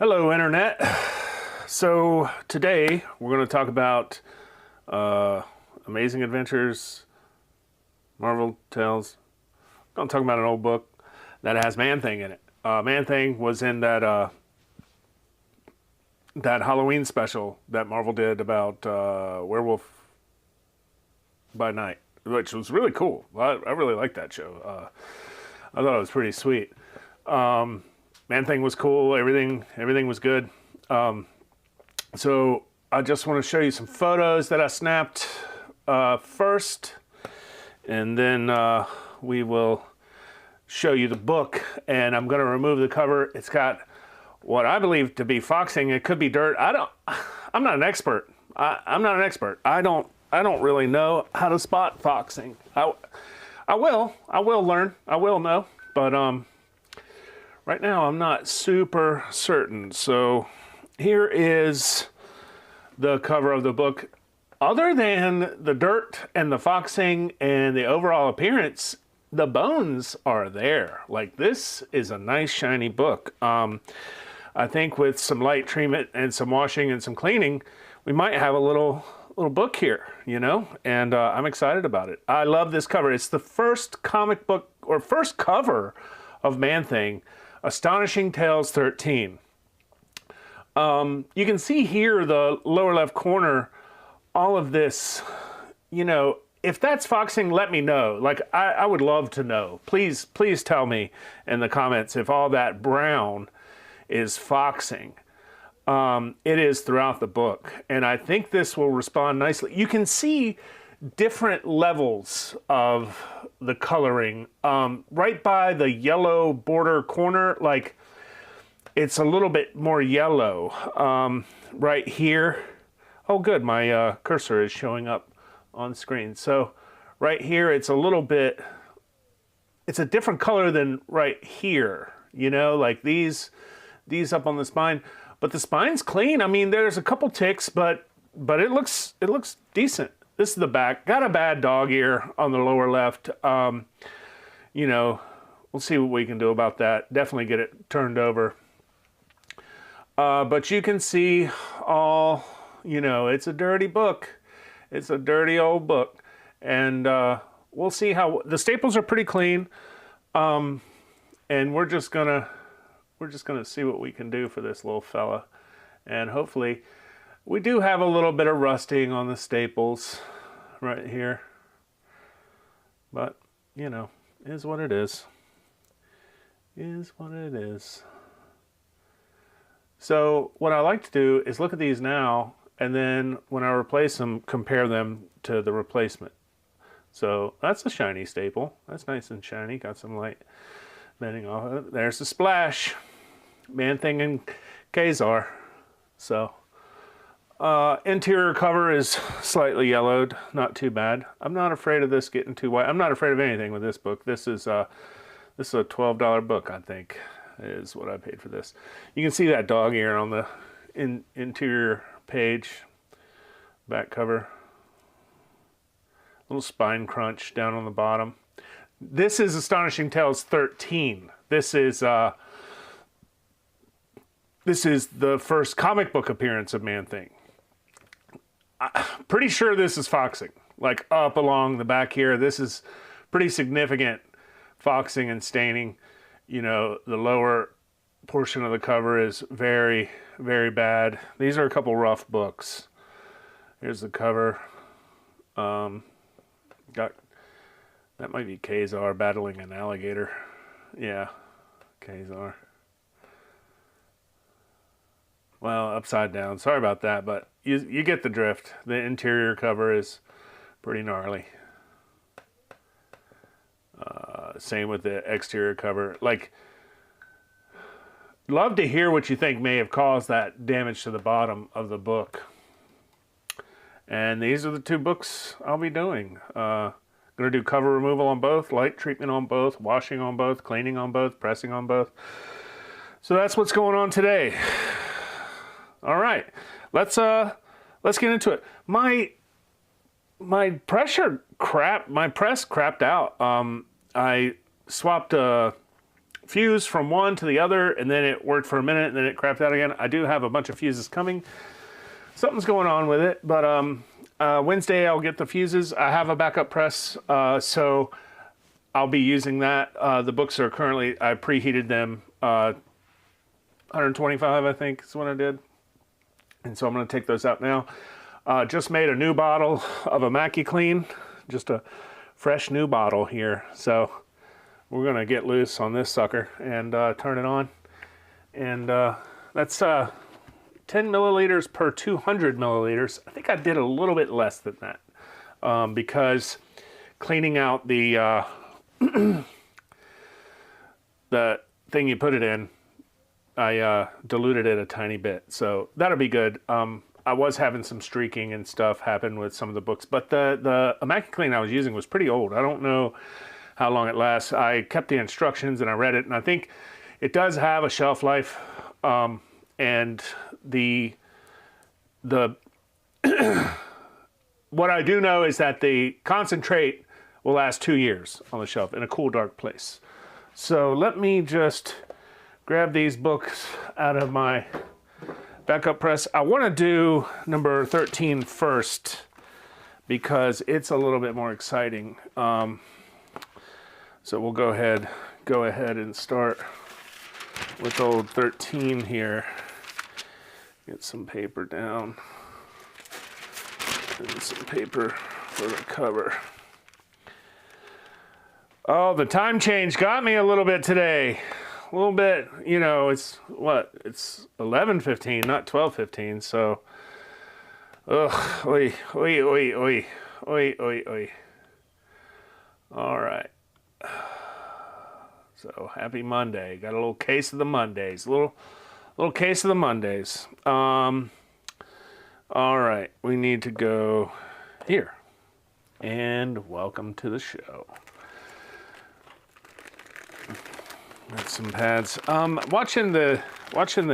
Hello, Internet. So today we're going to talk about Amazing Adventures, Marvel Tales. I'm going to talk about an old book that has Man-Thing in it. Man-Thing was in that Halloween special that Marvel did about Werewolf by Night, which was really cool. I really liked that show. I thought it was pretty sweet. Man-Thing was cool. Everything was good. So I just want to show you some photos that I snapped first, and then we will show you the book. And I'm going to remove the cover. It's got what I believe to be foxing. It could be dirt. I'm not an expert. I'm not an expert. I don't really know how to spot foxing. I will learn. I will know. But right now, I'm not super certain. So here is the cover of the book. Other than the dirt and the foxing and the overall appearance, the bones are there. Like, this is a nice shiny book. I think with some light treatment and some washing and some cleaning, we might have a little book here, you know? And I'm excited about it. I love this cover. It's the first comic book or first cover of Man-Thing. Astonishing Tales 13. You can see here, the lower left corner, all of this, you know, if that's foxing, let me know. Like, I would love to know. Please tell me in the comments if all that brown is foxing. It is throughout the book. And I think this will respond nicely. You can see different levels of the coloring. Right by the yellow border corner, like, it's a little bit more yellow. Right here. Oh, good. My cursor is showing up on screen. So right here, it's a little bit, it's a different color than right here. You know, like these up on the spine. But the spine's clean. I mean, there's a couple ticks, but it looks decent. This is the back. Got a bad dog ear on the lower left. You know, we'll see what we can do about that. Definitely get it turned over. But you can see all, you know, it's a dirty book. It's a dirty old book. And we'll see how, the staples are pretty clean. And we're just gonna see what we can do for this little fella. And hopefully, we do have a little bit of rusting on the staples right here. But, you know, is what it is. Is what it is. So what I like to do is look at these now, and then when I replace them, compare them to the replacement. So that's a shiny staple. That's nice and shiny. Got some light bending off of it. There's the splash. Man-Thing and Kazar. So interior cover is slightly yellowed. Not too bad. I'm not afraid of this getting too white. I'm not afraid of anything with this book. This is a $12 book, I think, is what I paid for this. You can see that dog ear on the interior page, back cover. Little spine crunch down on the bottom. This is Astonishing Tales 13. This is the first comic book appearance of Man-Thing. I'm pretty sure this is foxing. Like, up along the back here, this is pretty significant foxing and staining. You know, the lower portion of the cover is very, very bad. These are a couple rough books. Here's the cover. That might be Kazar battling an alligator. Yeah, Kazar. Well, upside down. Sorry about that, but you get the drift. The interior cover is pretty gnarly. Same with the exterior cover. Like, love to hear what you think may have caused that damage to the bottom of the book. And these are the two books I'll be doing. Going to do cover removal on both, light treatment on both, washing on both, cleaning on both, pressing on both. So that's what's going on today. All right, let's get into it. My press crapped out. I swapped a fuse from one to the other, and then it worked for a minute, and then it crapped out again. I do have a bunch of fuses coming. Something's going on with it, but Wednesday I'll get the fuses. I have a backup press, so I'll be using that. The books are currently, I preheated them 125, I think is what I did. And so I'm going to take those out now. Just made a new bottle of a MaxiClean, just a fresh new bottle here. So we're going to get loose on this sucker and turn it on. And that's 10 milliliters per 200 milliliters. I think I did a little bit less than that because cleaning out the the thing you put it in, I diluted it a tiny bit. So that'll be good. I was having some streaking and stuff happen with some of the books, but the MaxiClean I was using was pretty old. I don't know how long it lasts. I kept the instructions and I read it, and I think it does have a shelf life. And the what I do know is that the concentrate will last 2 years on the shelf in a cool, dark place. So let me just grab these books out of my backup press. I want to do number 13 first because it's a little bit more exciting. So we'll go ahead and start with old 13 here. Get some paper down and some paper for the cover. Oh, the time change got me a little bit today. A little bit, you know, it's what? It's 11:15, not 12:15, so ugh, oi. All right. So happy Monday. Got a little case of the Mondays. Little case of the Mondays. All right, we need to go here. And welcome to the show. Got some pads. Watching the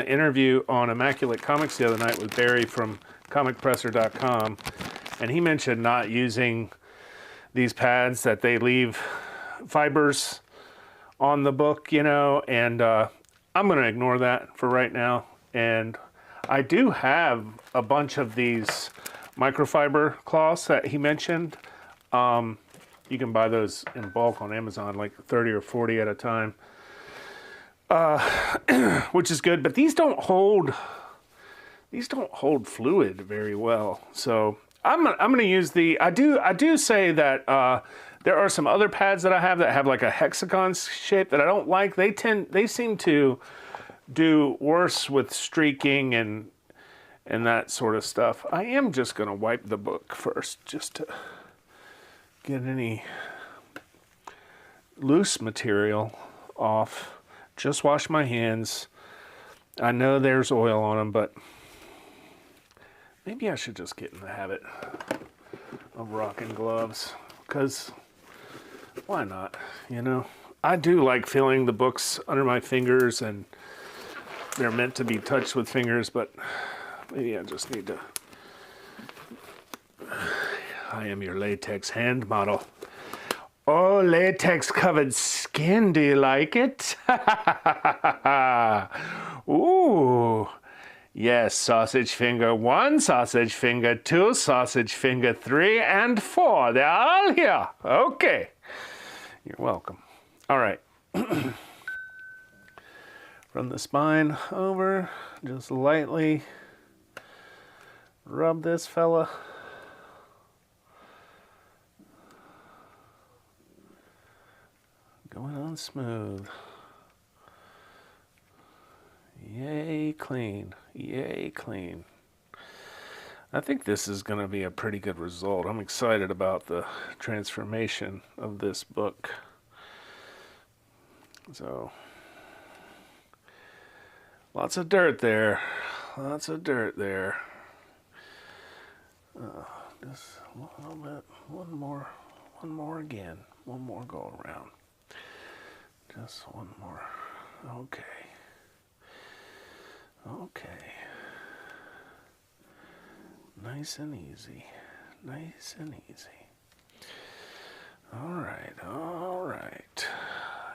interview on Immaculate Comics the other night with Barry from comicpresser.com, and he mentioned not using these pads, that they leave fibers on the book, you know, and I'm going to ignore that for right now. And I do have a bunch of these microfiber cloths that he mentioned. You can buy those in bulk on Amazon, like 30 or 40 at a time. Which is good, but these don't hold fluid very well. So I'm gonna use the. I do say that there are some other pads that I have that have like a hexagon shape that I don't like. They seem to do worse with streaking and that sort of stuff. I am just gonna wipe the book first just to get any loose material off. Just wash my hands. I know there's oil on them, but maybe I should just get in the habit of rocking gloves, because why not, you know? I do like feeling the books under my fingers, and they're meant to be touched with fingers, but maybe I just need to. I am your latex hand model. Oh, latex-covered skin, do you like it? Ooh. Yes, sausage finger 1, sausage finger 2, sausage finger 3, and 4. They're all here. Okay. You're welcome. All right. From the spine over, just lightly rub this fella. Going on smooth. Yay, clean. Yay, clean. I think this is going to be a pretty good result. I'm excited about the transformation of this book. So, lots of dirt there. Lots of dirt there. Just a little bit. One more again. One more go around. Just one more. Okay. Okay. Nice and easy. Nice and easy. All right. All right.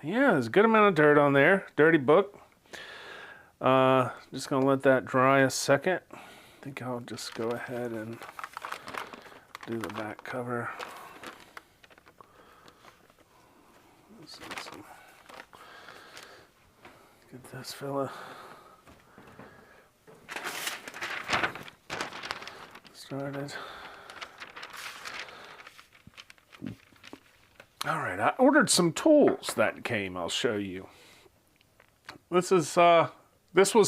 yeah, there's a good amount of dirt on there. Dirty book. Just gonna let that dry a second. I think I'll just go ahead and do the back cover. Get this fella started. All right, I ordered some tools that came. I'll show you. This was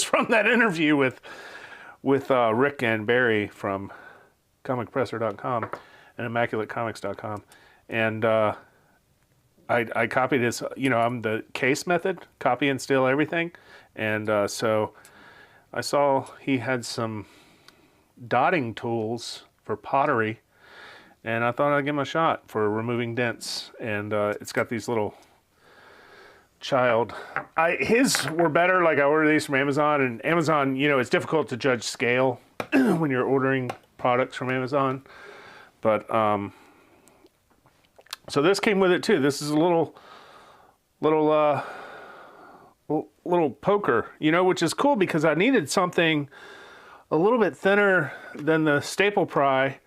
from that interview with Rick and Barry from comicpresser.com and immaculatecomics.com, and I copied his. You know, I'm the case method, copy and steal everything, and so I saw he had some dotting tools for pottery. And I thought I'd give him a shot for removing dents. And it's got these little child. His were better. Like I ordered these from Amazon. And Amazon, you know, it's difficult to judge scale when you're ordering products from Amazon. But so this came with it too. This is a little poker, you know, which is cool because I needed something a little bit thinner than the staple pry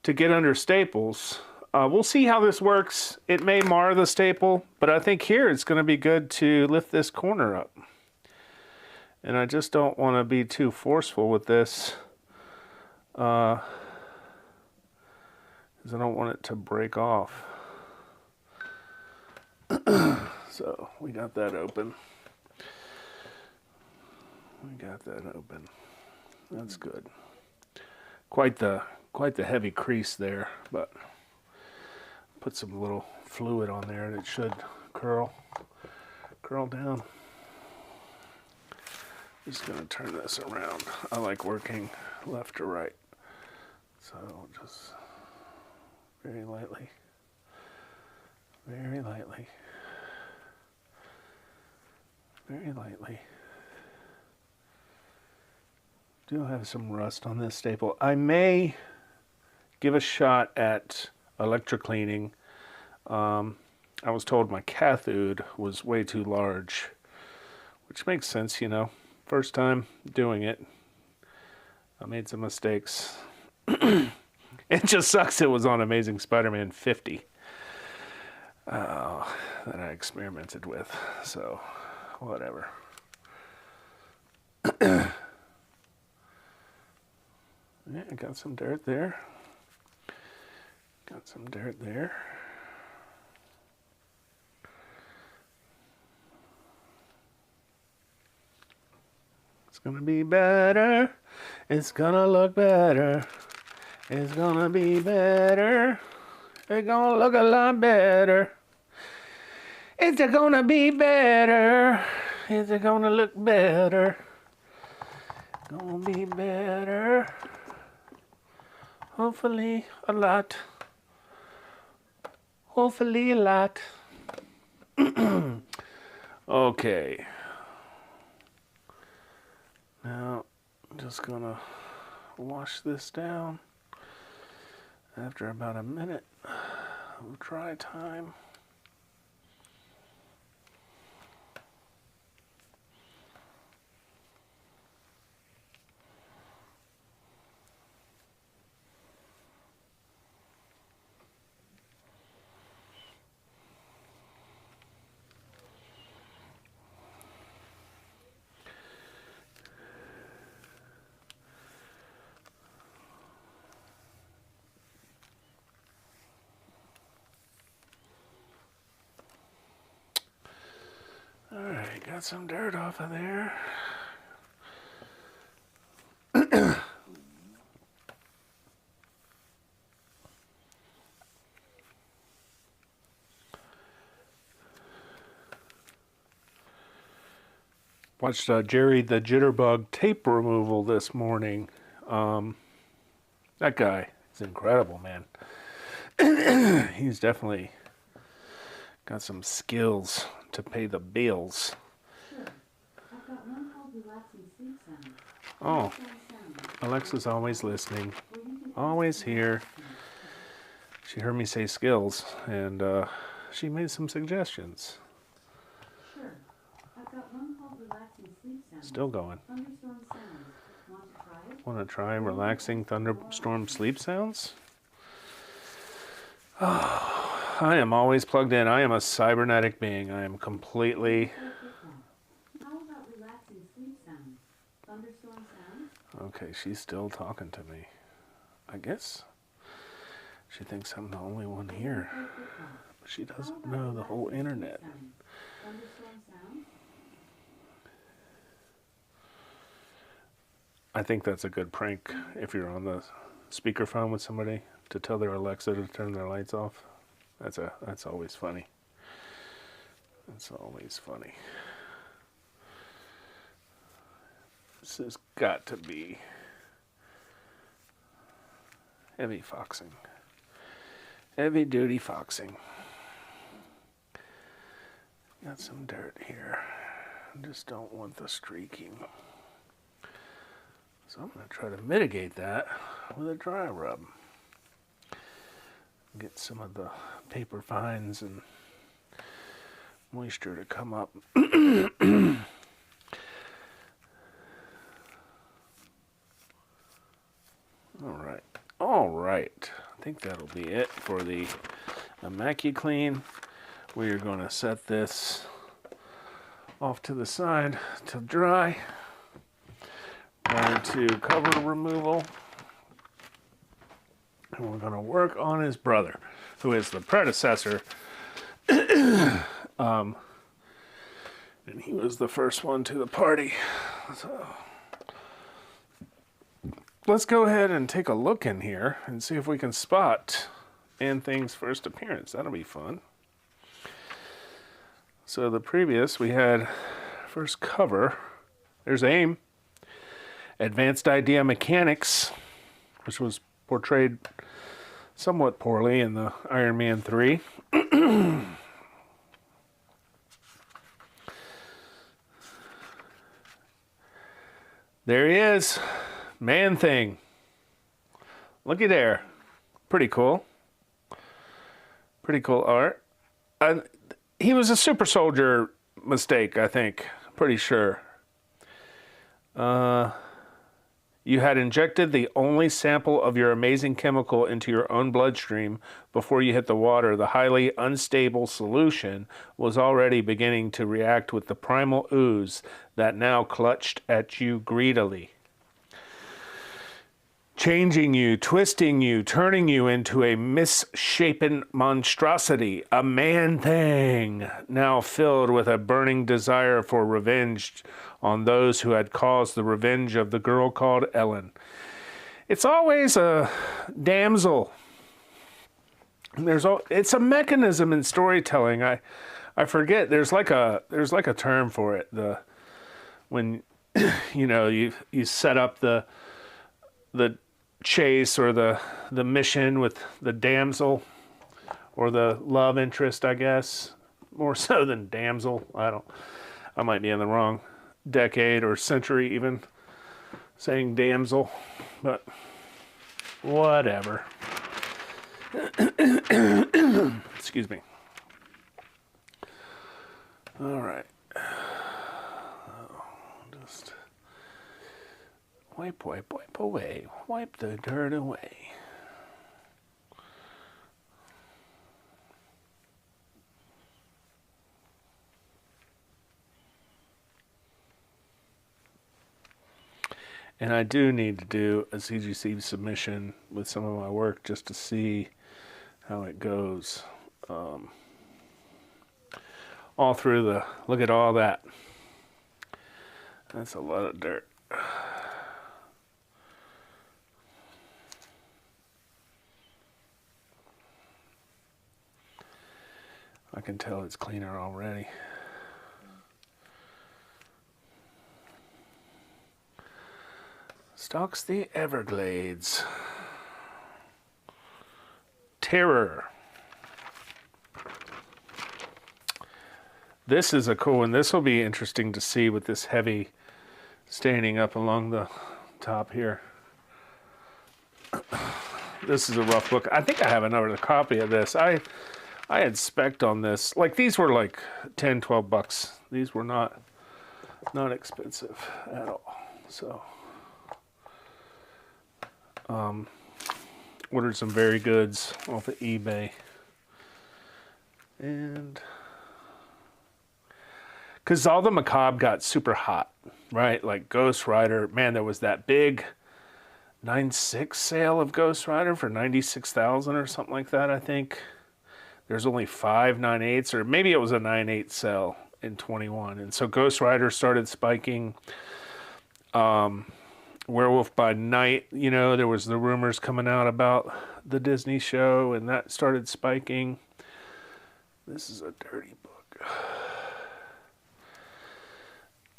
to get under staples. We'll see how this works. It may mar the staple, but I think here it's going to be good to lift this corner up. And I just don't want to be too forceful with this because I don't want it to break off. So we got that open. That's good. Quite the heavy crease there, but put some little fluid on there and it should curl down. Just gonna turn this around. I like working left to right, so just very lightly. Do have some rust on this staple. I may give a shot at electrocleaning. I was told my cathode was way too large, which makes sense, you know. First time doing it, I made some mistakes. It just sucks it was on Amazing Spider-Man 50 that I experimented with, so whatever. Yeah, I got some dirt there. It's gonna be better. It's gonna look better. It's gonna be better. It's gonna look a lot better. It's gonna be better. It's gonna look better. Gonna be better. Hopefully a lot. Hopefully a lot. Okay. Now, I'm just gonna wash this down after about a minute of dry time. Alright, got some dirt off of there. Watched Jerry the Jitterbug tape removal this morning. That guy is incredible, man. He's definitely got some skills to pay the bills. Sure. I've got one called Relaxing Sleep Sound. Oh, Alexa's always listening, always here. She heard me say skills, and she made some suggestions. one called Relaxing Sleep Sounds. Still going. Thunderstorm sounds. Want to try it? Want to try relaxing thunderstorm sleep sounds? Oh, I am always plugged in. I am a cybernetic being. I am completely... How about relaxing sleep sounds? Thunderstorm sounds? Okay, she's still talking to me. I guess she thinks I'm the only one here. But she doesn't know the whole internet. Thunderstorm sounds? I think that's a good prank if you're on the speakerphone with somebody to tell their Alexa to turn their lights off. That's always funny. That's always funny. This has got to be heavy foxing. Heavy duty foxing. Got some dirt here. I just don't want the streaking. So I'm going to try to mitigate that with a dry rub. Get some of the paper fines and moisture to come up. All right. I think that'll be it for the Immaculate. We are going to set this off to the side to dry. Prior to cover removal. And we're going to work on his brother, who is the predecessor. And he was the first one to the party. So let's go ahead and take a look in here and see if we can spot Man-Thing's first appearance. That'll be fun. So the previous, we had first cover. There's AIM. Advanced Idea Mechanics, which was portrayed somewhat poorly in the Iron Man 3. There he is, Man-Thing. Looky there. Pretty cool. Pretty cool art. He was a super soldier mistake, I think. Pretty sure. You had injected the only sample of your amazing chemical into your own bloodstream before you hit the water. The highly unstable solution was already beginning to react with the primal ooze that now clutched at you greedily. Changing you, twisting you, turning you into a misshapen monstrosity, a Man-Thing, now filled with a burning desire for revenge on those who had caused the revenge of the girl called Ellen. It's always a damsel. It's a mechanism in storytelling. I forget. There's like a term for it. When you set up the chase or the mission with the damsel or the love interest, I guess, more so than damsel. I might be in the wrong decade or century even saying damsel, but whatever. Excuse me. All right. Just wipe away. Wipe the dirt away. And I do need to do a CGC submission with some of my work just to see how it goes. All through look at all that. That's a lot of dirt. I can tell it's cleaner already. Stalks the Everglades. Terror. This is a cool one. This will be interesting to see with this heavy standing up along the top here. This is a rough book. I think I have another copy of this. I had spec'd on this. Like, these were like 10, 12 bucks. These were not Not expensive at all. So, ordered some Very Goods off of eBay. And because all the macabre got super hot, right? Like Ghost Rider, man, there was that big 9.6 sale of Ghost Rider for 96,000 or something like that, I think. There's only 5 9.8s, or maybe it was a 9.8 sale in 21. And so Ghost Rider started spiking. Werewolf by Night, you know, there was the rumors coming out about the Disney show, and that started spiking. This is a dirty book.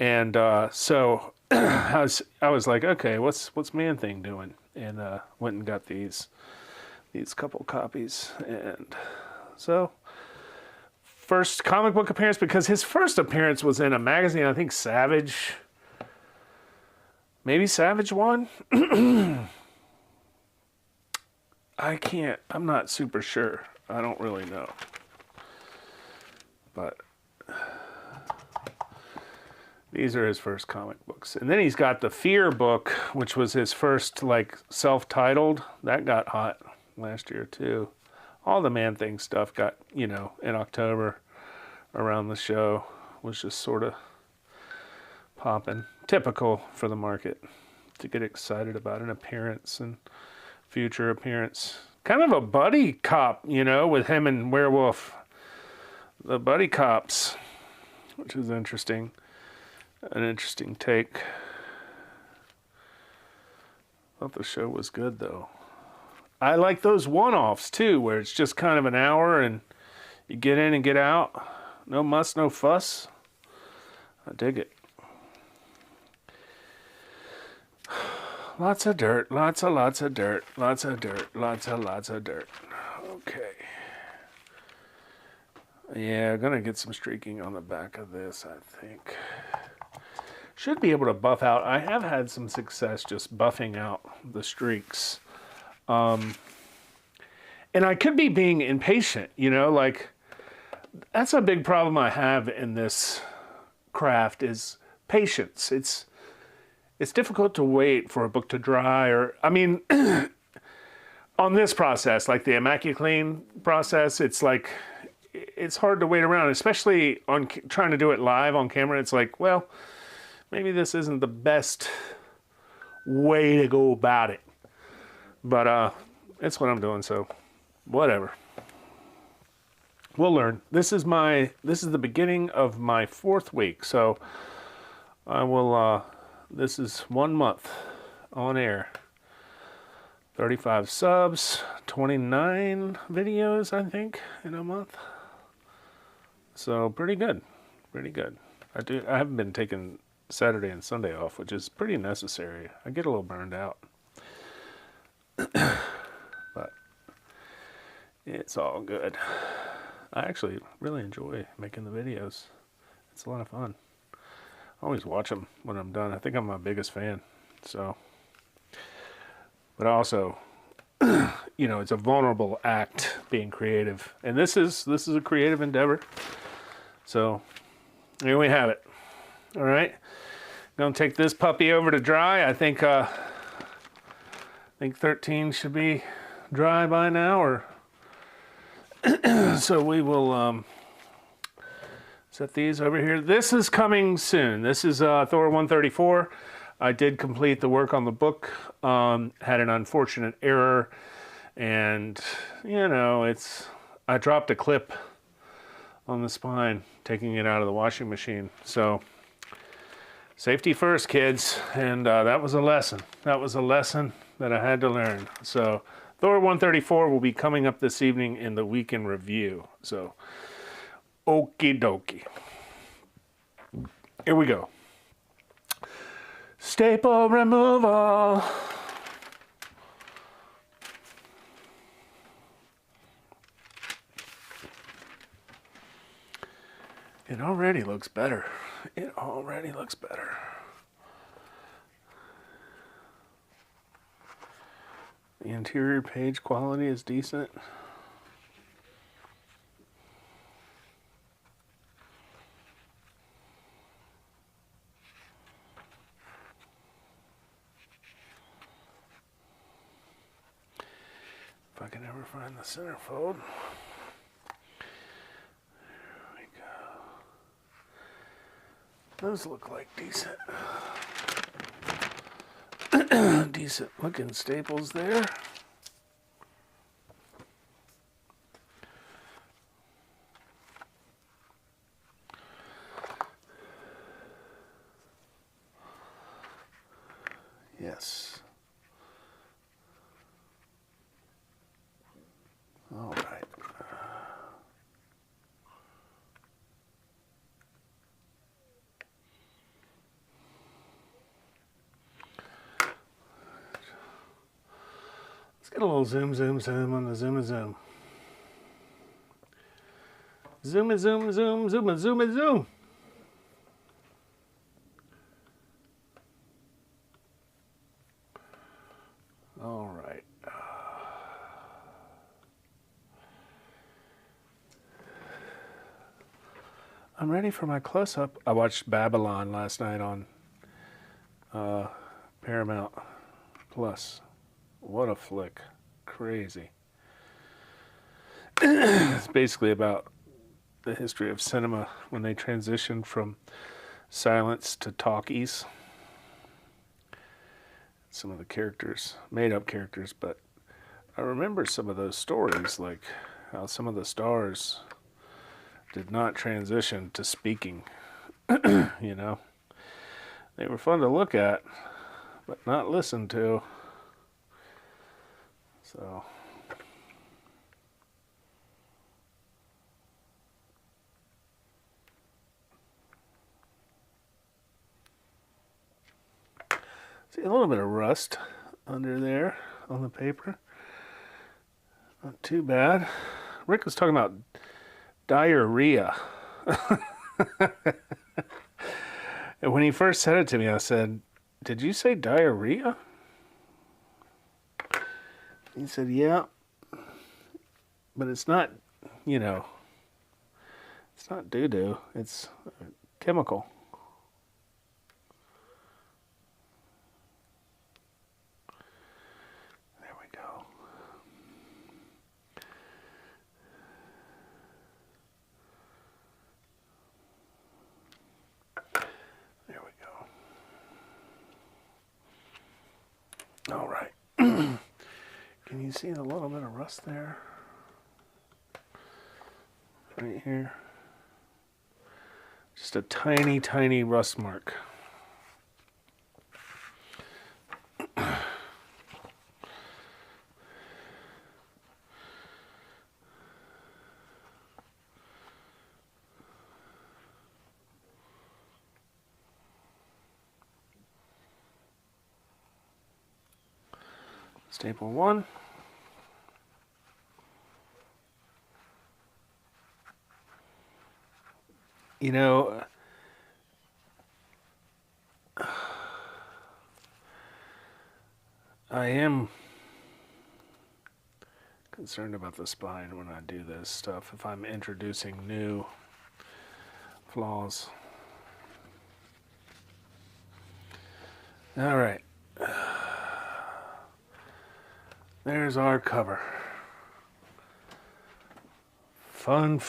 And so I was like, okay, what's Man Thing doing? And went and got these couple copies. And so first comic book appearance, because his first appearance was in a magazine, I think Savage. Maybe Savage One? I'm not super sure. I don't really know. But these are his first comic books. And then he's got the Fear book, which was his first, like, self-titled. That got hot last year, too. All the Man Thing stuff got, you know, in October around the show, was just sort of popping. Typical for the market to get excited about an appearance and future appearance. Kind of a buddy cop, you know, with him and Werewolf. The buddy cops, which is interesting. An interesting take. Thought the show was good, though. I like those one-offs, too, where it's just kind of an hour and you get in and get out. No muss, no fuss. I dig it. Lots of dirt, lots of dirt, lots of dirt, lots of dirt. Okay. Yeah, gonna get some streaking on the back of this, I think. Should be able to buff out. I have had some success just buffing out the streaks. And I could be being impatient, you know, like, that's a big problem I have in this craft is patience. It's difficult to wait for a book to dry, or, I mean, on this process, like the Immaculate Clean process, it's like, it's hard to wait around, especially on trying to do it live on camera. It's like, well, maybe this isn't the best way to go about it. But it's what I'm doing, so whatever. We'll learn. This is the beginning of my 4th week, so I will this is 1 month on air. 35 subs, 29 videos, I think, in a month. So pretty good. Pretty good. I haven't been taking Saturday and Sunday off, which is pretty necessary. I get a little burned out. But it's all good. I actually really enjoy making the videos. It's a lot of fun. I always watch them when I'm done. I think I'm my biggest fan. So, but also, you know, it's a vulnerable act being creative, and this is a creative endeavor. So here we have it. All right, gonna take this puppy over to dry. I think 13 should be dry by now, or so we will set these over here. This is coming soon. This is Thor 134. I did complete the work on the book. Had an unfortunate error, and you know, I dropped a clip on the spine, taking it out of the washing machine. So safety first, kids, and that was a lesson. That was a lesson that I had to learn. So Thor 134 will be coming up this evening in the Week in Review. So okie dokie. Here we go. Staple removal. It already looks better. It already looks better. The interior page quality is decent. can never find the centerfold. There we go. Those look like decent. Decent looking staples there. Yes. All right. Let's get a little zoom on the zoom. Zoom. All right. I'm ready for my close-up. I watched Babylon last night on Paramount Plus. What a flick. Crazy. It's basically about the history of cinema when they transitioned from silence to talkies. Some of the characters, made up characters, but I remember some of those stories, like how some of the stars did not transition to speaking. You know, they were fun to look at, but not listen to. So see a little bit of rust under there on the paper. Not too bad. Rick was talking about diarrhea. And when he first said it to me, I said, "Did you say diarrhea?" He said, "Yeah, but it's not, you know, it's not doo-doo. It's a chemical." There we go. There we go. All right. Can you see the little bit of rust there? Right here. Just a tiny, tiny rust mark. Staple one. You know, I am concerned about the spine when I do this stuff, if I'm introducing new flaws. All right. There's our cover. Fun.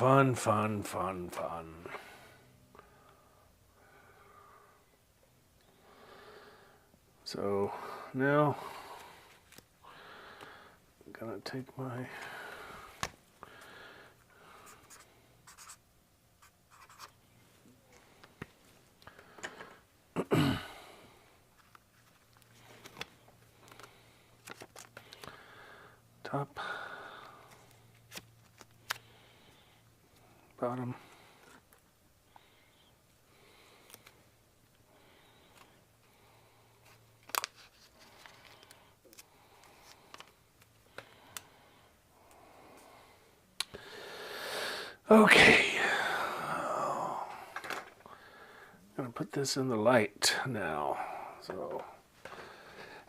So now I'm gonna take my top, bottom, okay. I'm gonna put this in the light now. So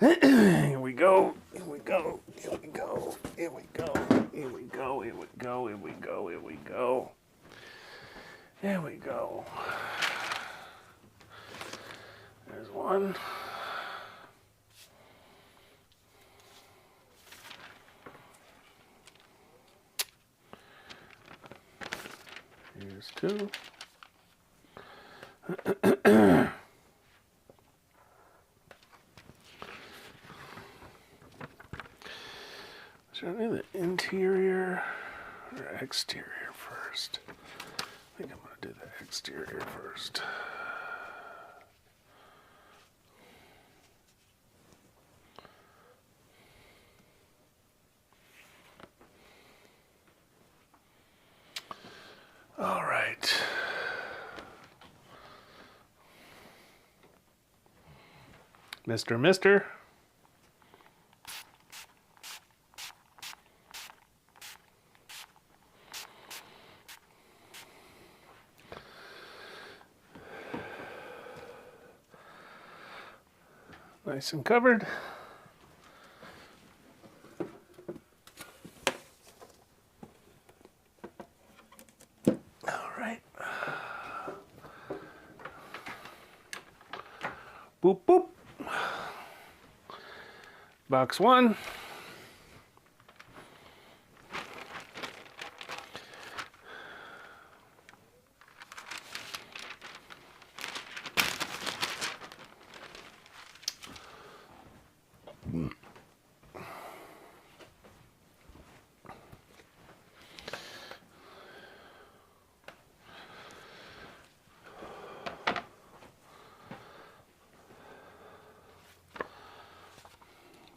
here we go. Here we go. Here we go. Here we go. Here we go. Here we go. Here we go. Here we go. Here we go. There's one. 2. Should I do the interior or exterior first? I think I'm going to do the exterior first. All right. Mister. Nice and covered. All right. Boop, boop. Box 1.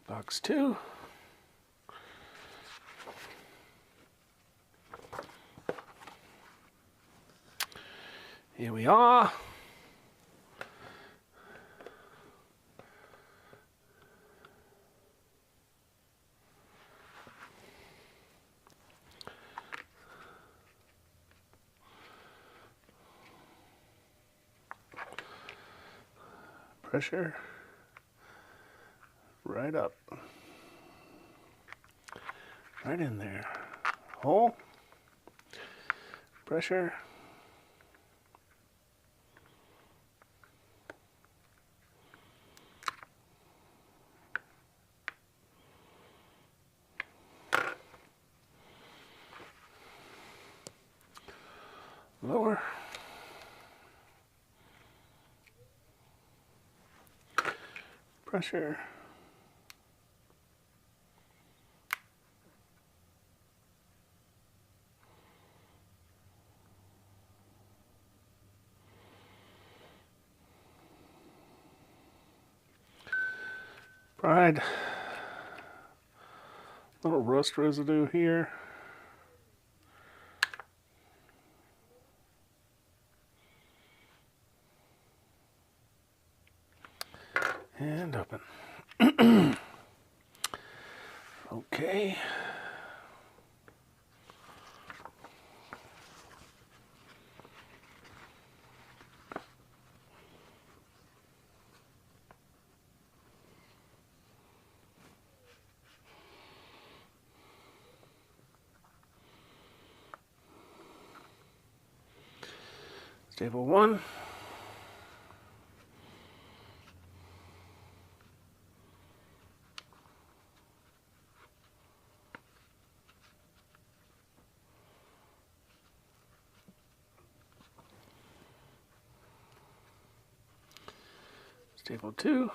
Box 2. Here we are. Pressure right up. Right in there. Hole. Pressure. Lower. Pressure. Pride. Little rust residue here. And open. Okay. Staple 1. Staple 2.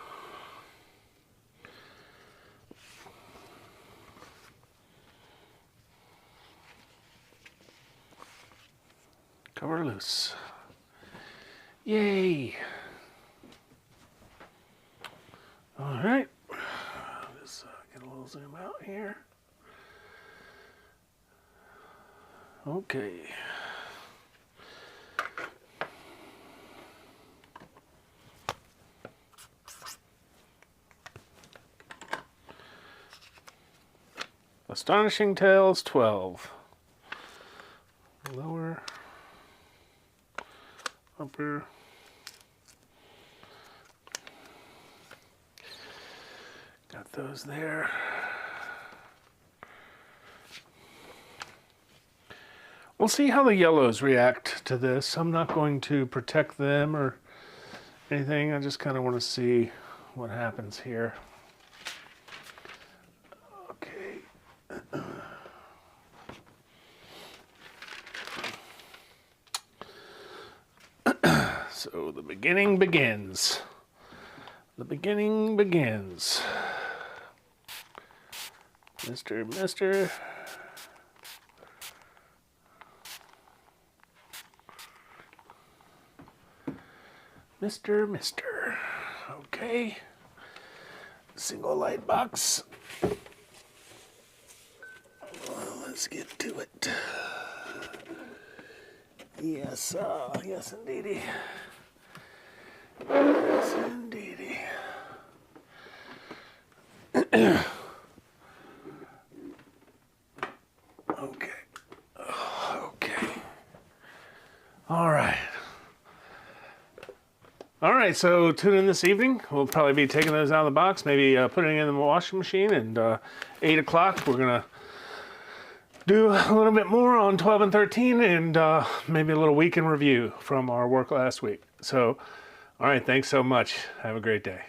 Cover loose. Yay! All right. Just get a little zoom out here. Okay. Astonishing Tales 12. Lower, upper, got those there. We'll see how the yellows react to this. I'm not going to protect them or anything. I just kind of want to see what happens here. Okay. beginning begins. The beginning begins. Mister. Okay. Single light box. Well, let's get to it. Yes, yes indeedy. Yes indeedy. Okay. Okay. All right. All right, so tune in this evening. We'll probably be taking those out of the box, maybe putting it in the washing machine, and 8 o'clock we're going to do a little bit more on 12 and 13, and maybe a little weekend review from our work last week. So, all right, thanks so much. Have a great day.